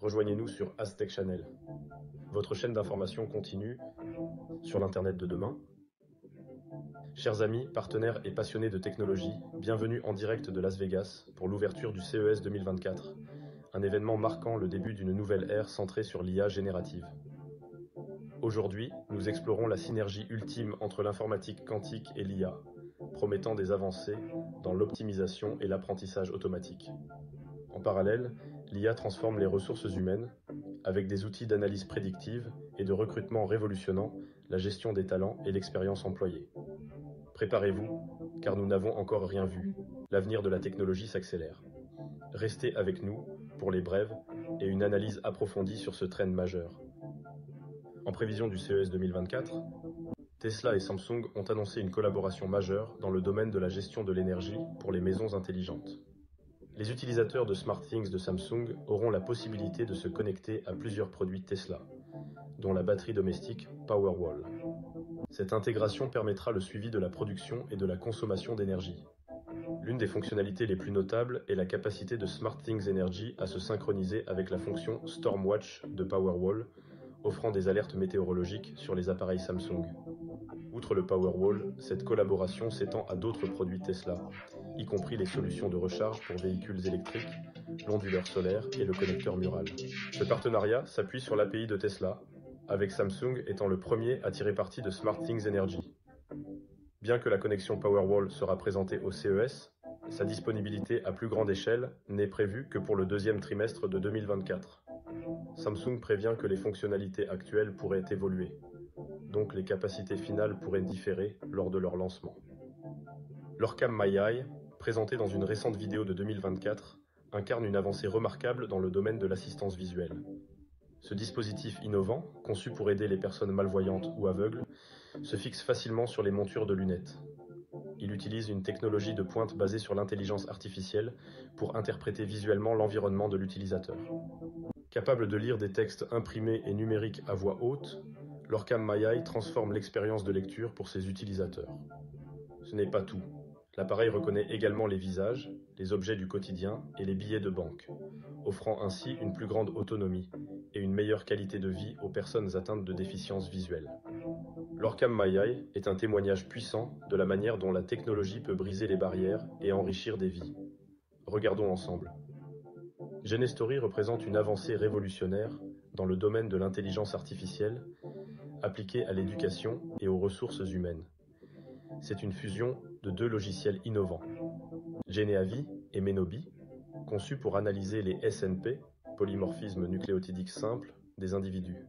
rejoignez-nous sur Aztec Channel, votre chaîne d'information continue sur l'Internet de demain. Chers amis, partenaires et passionnés de technologie, bienvenue en direct de Las Vegas pour l'ouverture du CES 2024, un événement marquant le début d'une nouvelle ère centrée sur l'IA générative. Aujourd'hui, nous explorons la synergie ultime entre l'informatique quantique et l'IA, promettant des avancées dans l'optimisation et l'apprentissage automatique. En parallèle, l'IA transforme les ressources humaines avec des outils d'analyse prédictive et de recrutement révolutionnant la gestion des talents et l'expérience employée. Préparez-vous, car nous n'avons encore rien vu. L'avenir de la technologie s'accélère. Restez avec nous pour les brèves et une analyse approfondie sur ce trend majeur. En prévision du CES 2024, Tesla et Samsung ont annoncé une collaboration majeure dans le domaine de la gestion de l'énergie pour les maisons intelligentes. Les utilisateurs de SmartThings de Samsung auront la possibilité de se connecter à plusieurs produits Tesla, dont la batterie domestique Powerwall. Cette intégration permettra le suivi de la production et de la consommation d'énergie. L'une des fonctionnalités les plus notables est la capacité de SmartThings Energy à se synchroniser avec la fonction Stormwatch de Powerwall, offrant des alertes météorologiques sur les appareils Samsung. Outre le Powerwall, cette collaboration s'étend à d'autres produits Tesla, y compris les solutions de recharge pour véhicules électriques, l'onduleur solaire et le connecteur mural. Ce partenariat s'appuie sur l'API de Tesla, avec Samsung étant le premier à tirer parti de SmartThings Energy. Bien que la connexion Powerwall sera présentée au CES, sa disponibilité à plus grande échelle n'est prévue que pour le deuxième trimestre de 2024. Samsung prévient que les fonctionnalités actuelles pourraient évoluer, donc les capacités finales pourraient différer lors de leur lancement. L'Orcam MyEye, présenté dans une récente vidéo de 2024, incarne une avancée remarquable dans le domaine de l'assistance visuelle. Ce dispositif innovant, conçu pour aider les personnes malvoyantes ou aveugles, se fixe facilement sur les montures de lunettes. Il utilise une technologie de pointe basée sur l'intelligence artificielle pour interpréter visuellement l'environnement de l'utilisateur. Capable de lire des textes imprimés et numériques à voix haute, l'Orcam MyEye transforme l'expérience de lecture pour ses utilisateurs. Ce n'est pas tout. L'appareil reconnaît également les visages, les objets du quotidien et les billets de banque, offrant ainsi une plus grande autonomie et une meilleure qualité de vie aux personnes atteintes de déficience visuelle. L'Orcam MyEye est un témoignage puissant de la manière dont la technologie peut briser les barrières et enrichir des vies. Regardons ensemble. Genestory représente une avancée révolutionnaire dans le domaine de l'intelligence artificielle appliquée à l'éducation et aux ressources humaines. C'est une fusion de deux logiciels innovants, Geneavi et Menobi, conçus pour analyser les SNP, polymorphismes nucléotidiques simples, des individus.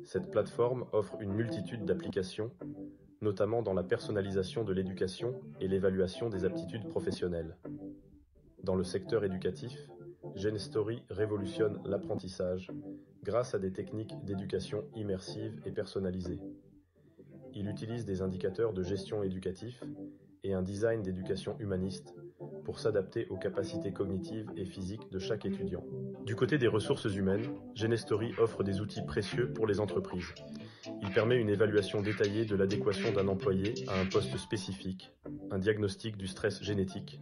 Cette plateforme offre une multitude d'applications, notamment dans la personnalisation de l'éducation et l'évaluation des aptitudes professionnelles. Dans le secteur éducatif, Genestory révolutionne l'apprentissage grâce à des techniques d'éducation immersive et personnalisée. Il utilise des indicateurs de gestion éducatif et un design d'éducation humaniste pour s'adapter aux capacités cognitives et physiques de chaque étudiant. Du côté des ressources humaines, Genestory offre des outils précieux pour les entreprises. Il permet une évaluation détaillée de l'adéquation d'un employé à un poste spécifique, un diagnostic du stress génétique,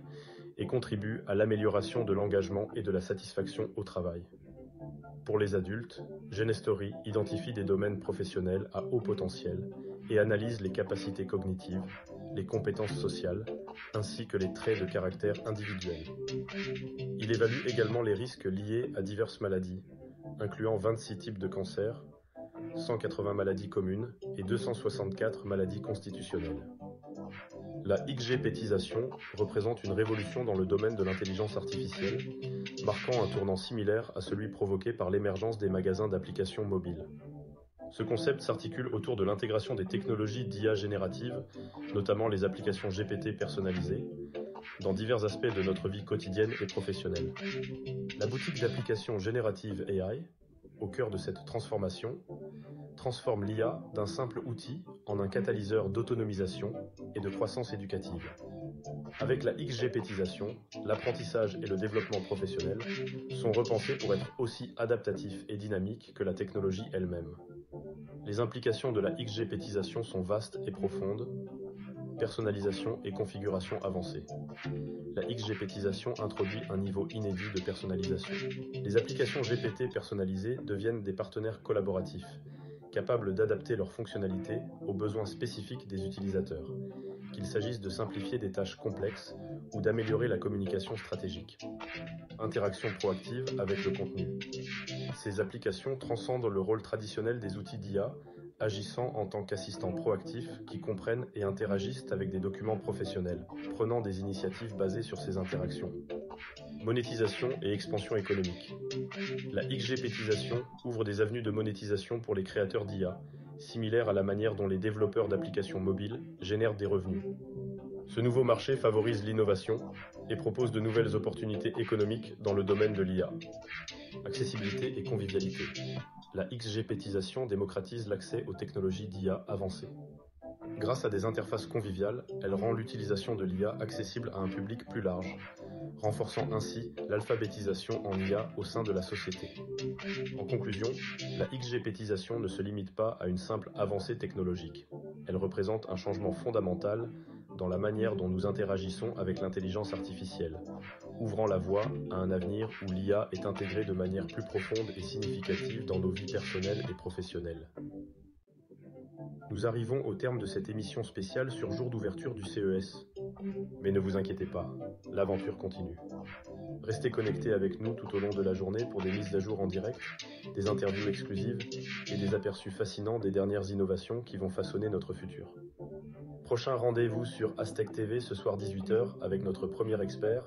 et contribue à l'amélioration de l'engagement et de la satisfaction au travail. Pour les adultes, Genestory identifie des domaines professionnels à haut potentiel et analyse les capacités cognitives, les compétences sociales, ainsi que les traits de caractère individuels. Il évalue également les risques liés à diverses maladies, incluant 26 types de cancers, 180 maladies communes et 264 maladies constitutionnelles. La XGPtisation représente une révolution dans le domaine de l'intelligence artificielle, marquant un tournant similaire à celui provoqué par l'émergence des magasins d'applications mobiles. Ce concept s'articule autour de l'intégration des technologies d'IA générative, notamment les applications GPT personnalisées, dans divers aspects de notre vie quotidienne et professionnelle. La boutique d'applications génératives AI, au cœur de cette transformation, transforme l'IA d'un simple outil en un catalyseur d'autonomisation et de croissance éducative. Avec la XGPtisation, l'apprentissage et le développement professionnel sont repensés pour être aussi adaptatifs et dynamiques que la technologie elle-même. Les implications de la XGPtisation sont vastes et profondes, personnalisation et configuration avancée. La XGPTisation introduit un niveau inédit de personnalisation. Les applications GPT personnalisées deviennent des partenaires collaboratifs, capables d'adapter leurs fonctionnalités aux besoins spécifiques des utilisateurs, qu'il s'agisse de simplifier des tâches complexes ou d'améliorer la communication stratégique. Interaction proactive avec le contenu. Ces applications transcendent le rôle traditionnel des outils d'IA, agissant en tant qu'assistants proactifs qui comprennent et interagissent avec des documents professionnels, prenant des initiatives basées sur ces interactions. Monétisation et expansion économique. La XGPTisation ouvre des avenues de monétisation pour les créateurs d'IA, similaires à la manière dont les développeurs d'applications mobiles génèrent des revenus. Ce nouveau marché favorise l'innovation et propose de nouvelles opportunités économiques dans le domaine de l'IA. Accessibilité et convivialité. La XGPTisation démocratise l'accès aux technologies d'IA avancées. Grâce à des interfaces conviviales, elle rend l'utilisation de l'IA accessible à un public plus large, renforçant ainsi l'alphabétisation en IA au sein de la société. En conclusion, la XGPTisation ne se limite pas à une simple avancée technologique. Elle représente un changement fondamental dans la manière dont nous interagissons avec l'intelligence artificielle, ouvrant la voie à un avenir où l'IA est intégrée de manière plus profonde et significative dans nos vies personnelles et professionnelles. Nous arrivons au terme de cette émission spéciale sur jour d'ouverture du CES. Mais ne vous inquiétez pas, l'aventure continue. Restez connectés avec nous tout au long de la journée pour des mises à jour en direct, des interviews exclusives et des aperçus fascinants des dernières innovations qui vont façonner notre futur. Prochain rendez-vous sur Aztec TV ce soir 18h avec notre premier expert,